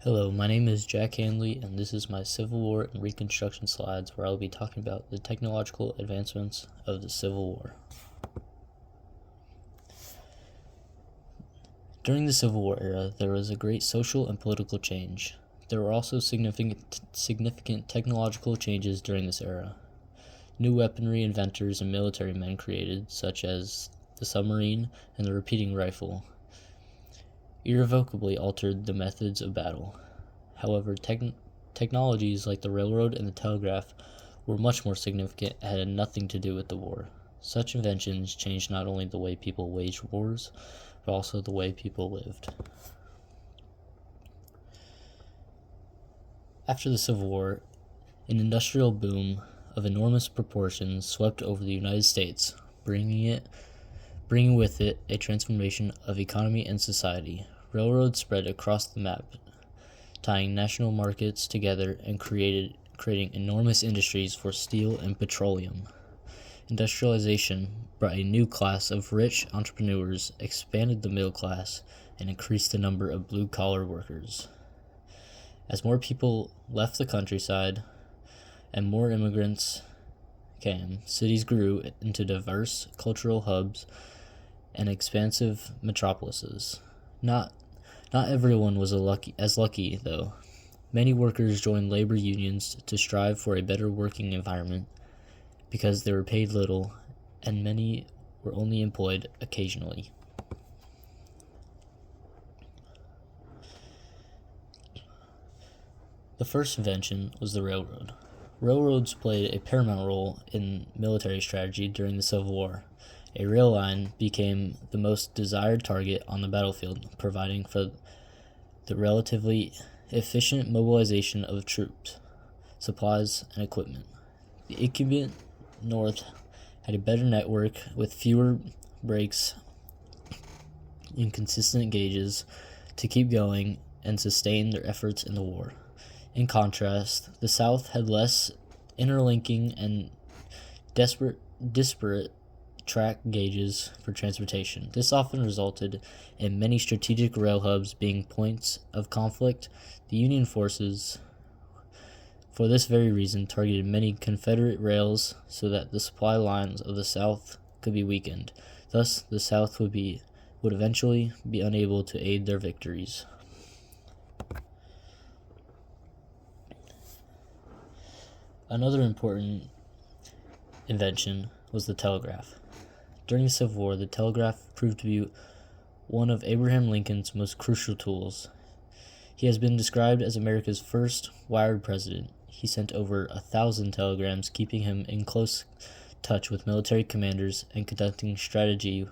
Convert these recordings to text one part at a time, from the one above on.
Hello, my name is Jack Hanley, and this is my Civil War and Reconstruction slides where I'll be talking about the technological advancements of the Civil War. During the Civil War era, there was a great social and political change. There were also significant technological changes during this era. New weaponry inventors and military men created, such as the submarine and the repeating rifle, irrevocably altered the methods of battle. However, technologies like the railroad and the telegraph were much more significant and had nothing to do with the war. Such inventions changed not only the way people waged wars, but also the way people lived. After the Civil War, an industrial boom of enormous proportions swept over the United States, bringing with it a transformation of economy and society. Railroads spread across the map, tying national markets together and creating enormous industries for steel and petroleum. Industrialization brought a new class of rich entrepreneurs, expanded the middle class, and increased the number of blue-collar workers. As more people left the countryside and more immigrants came, cities grew into diverse cultural hubs and expansive metropolises. Not everyone was as lucky, though. Many workers joined labor unions to strive for a better working environment because they were paid little, and many were only employed occasionally. The first invention was the railroad. Railroads played a paramount role in military strategy during the Civil War. A rail line became the most desired target on the battlefield, providing for the relatively efficient mobilization of troops, supplies, and equipment. The incumbent North had a better network with fewer breaks and consistent gauges to keep going and sustain their efforts in the war. In contrast, the South had less interlinking and disparate track gauges for transportation. This often resulted in many strategic rail hubs being points of conflict. The Union forces, for this very reason, targeted many Confederate rails so that the supply lines of the South could be weakened. Thus, the South would eventually be unable to aid their victories. Another important invention was the telegraph. During the Civil War, the telegraph proved to be one of Abraham Lincoln's most crucial tools. He has been described as America's first wired president. He sent over 1,000 telegrams, keeping him in close touch with military commanders and conducting strategy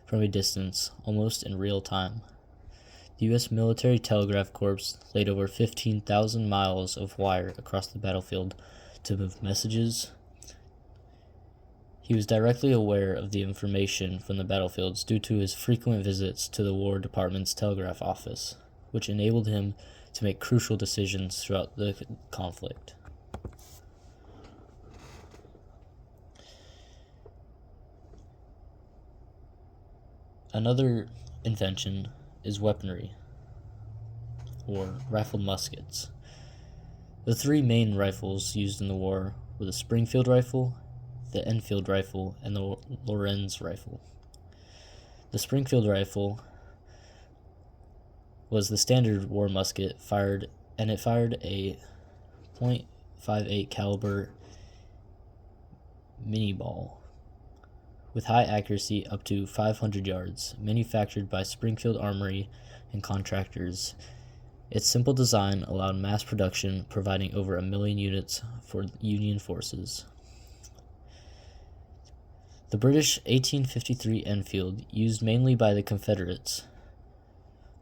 from a distance, almost in real time. The U.S. Military Telegraph Corps laid over 15,000 miles of wire across the battlefield to move messages. He was directly aware of the information from the battlefields due to his frequent visits to the War Department's telegraph office, which enabled him to make crucial decisions throughout the conflict. Another invention is weaponry, or rifled muskets. The three main rifles used in the war were the Springfield rifle, the Enfield rifle, and the Lorenz rifle. The Springfield rifle was the standard war musket it fired a .58 caliber mini ball with high accuracy up to 500 yards, manufactured by Springfield Armory and contractors. Its simple design allowed mass production, providing over 1 million units for Union forces. The British 1853 Enfield, used mainly by the Confederates,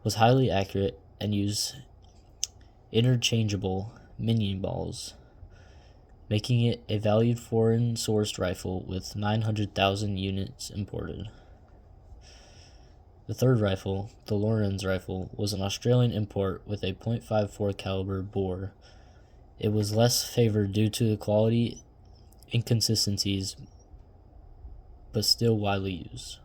was highly accurate and used interchangeable minion balls, making it a valued foreign-sourced rifle with 900,000 units imported. The third rifle, the Lorenz rifle, was an Australian import with a .54 caliber bore. It was less favored due to the quality inconsistencies, but still widely used.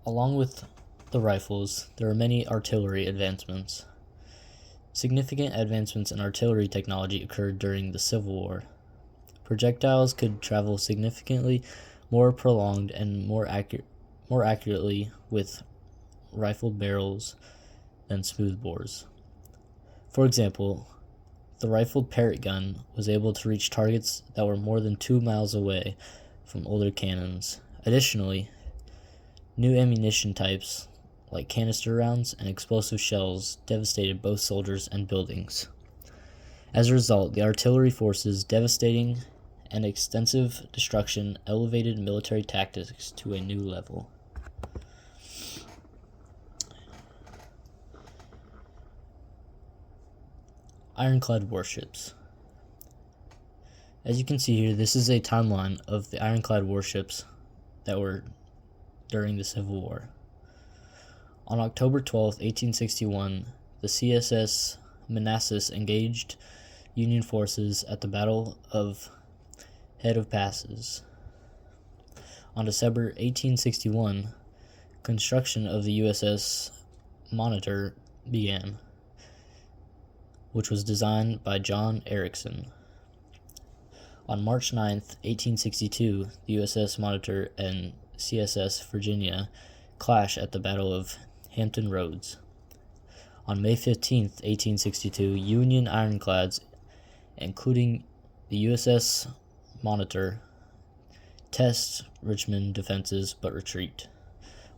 Along with the rifles, there are many artillery advancements. Significant advancements in artillery technology occurred during the Civil War. Projectiles could travel significantly more prolonged and more accurately with rifled barrels than smoothbores. For example, the rifled Parrott gun was able to reach targets that were more than 2 miles away from older cannons. Additionally, new ammunition types like canister rounds and explosive shells devastated both soldiers and buildings. As a result, the artillery force's devastating and extensive destruction elevated military tactics to a new level. Ironclad warships. As you can see here, this is a timeline of the ironclad warships that were during the Civil War. On October 12, 1861, the CSS Manassas engaged Union forces at the Battle of Head of Passes. On December 1861, construction of the USS Monitor began, which was designed by John Erickson. On March 9, 1862, the USS Monitor and CSS Virginia clash at the Battle of Hampton Roads. On May 15, 1862, Union ironclads, including the USS Monitor, test Richmond defenses but retreat.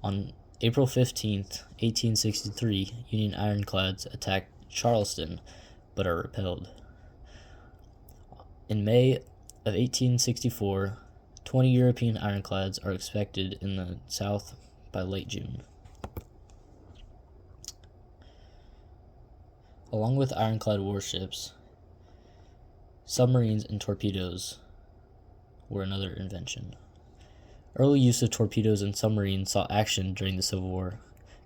On April 15, 1863, Union ironclads attacked Charleston but are repelled. In May of 1864, 20 European ironclads are expected in the South by late June. Along with ironclad warships, submarines and torpedoes were another invention. Early use of torpedoes and submarines saw action during the Civil War.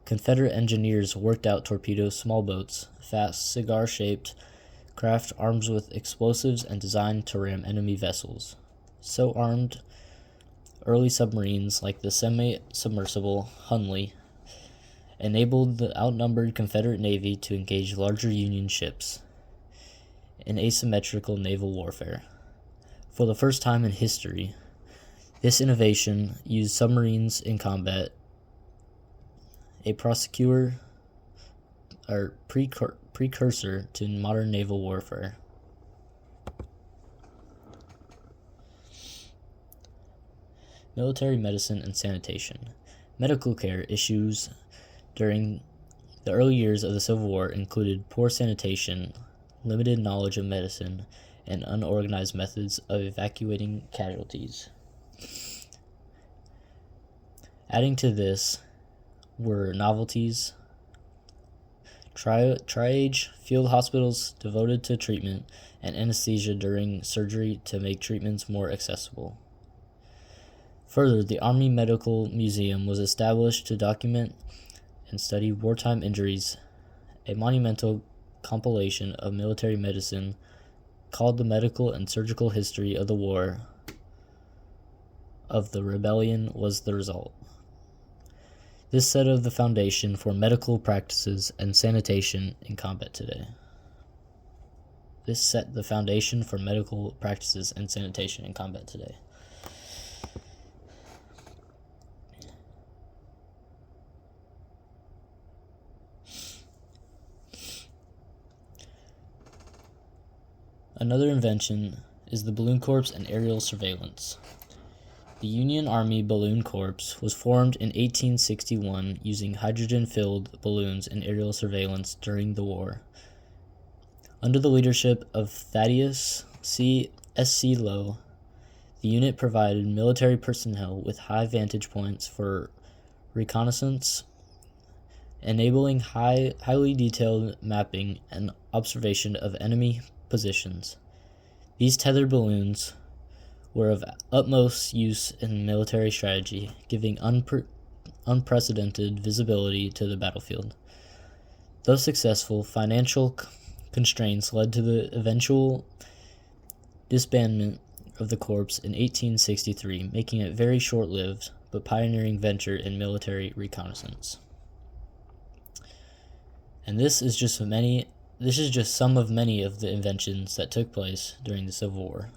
Confederate engineers worked out torpedo small boats, fast cigar-shaped craft armed with explosives and designed to ram enemy vessels. So armed, early submarines like the semi-submersible Hunley enabled the outnumbered Confederate Navy to engage larger Union ships in asymmetrical naval warfare. For the first time in history, this innovation used submarines in combat, a precursor to modern naval warfare. Military medicine and sanitation. Medical care issues during the early years of the Civil War included poor sanitation, limited knowledge of medicine, and unorganized methods of evacuating casualties. Adding to this were novelties, triage field hospitals devoted to treatment, and anesthesia during surgery to make treatments more accessible. Further, the Army Medical Museum was established to document and study wartime injuries, a monumental compilation of military medicine called The Medical and Surgical History of the War of the Rebellion was the result. This set the foundation for medical practices and sanitation in combat today. Another invention is the Balloon Corps and aerial surveillance. The Union Army Balloon Corps was formed in 1861 using hydrogen-filled balloons and aerial surveillance during the war. Under the leadership of Thaddeus S.C. Lowe, the unit provided military personnel with high vantage points for reconnaissance, enabling highly detailed mapping and observation of enemy positions. These tethered balloons were of utmost use in military strategy, giving unprecedented visibility to the battlefield. Though successful, financial constraints led to the eventual disbandment of the corps in 1863, making it very short-lived. but pioneering venture in military reconnaissance. And this is just some of many of the inventions that took place during the Civil War.